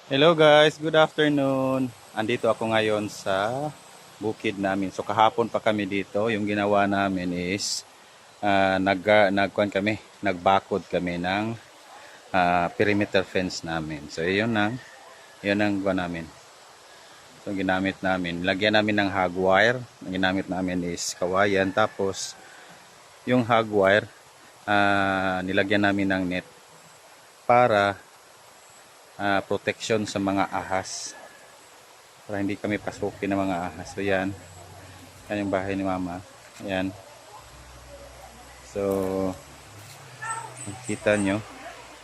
Hello guys, good afternoon. Andito ako ngayon sa bukid namin. So kahapon pa kami dito. Yung ginawa namin is nagbakod kami ng perimeter fence namin. So yun ang gawa namin. So ginamit namin, lagyan namin ng hog wire. Ang ginamit namin is kawayan. Tapos yung hog wire, nilagyan namin ng net para protection sa mga ahas. Para hindi kami pasukin ng mga ahas. So yan yung bahay ni mama. Ayan. So makita nyo,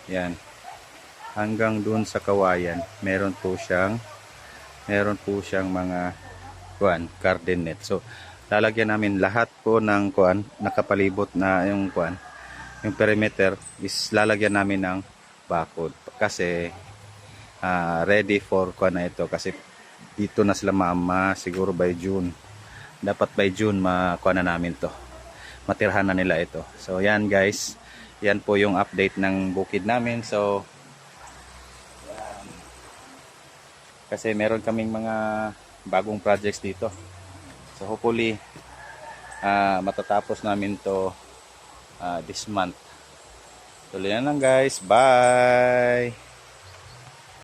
yan, hanggang dun sa kawayan meron po siyang mga garden net. So lalagyan namin lahat po ng nakapalibot na yung yung perimeter is lalagyan namin ng bakod kasi ready for na ito, kasi dito na sila mama siguro by June. Dapat by June makuha na namin to, matirhan na nila ito. So yan guys, yan po yung update ng bukid namin. So yan. Kasi meron kaming mga bagong projects dito. So hopefully matatapos namin to this month. Tuloy na lang guys, bye.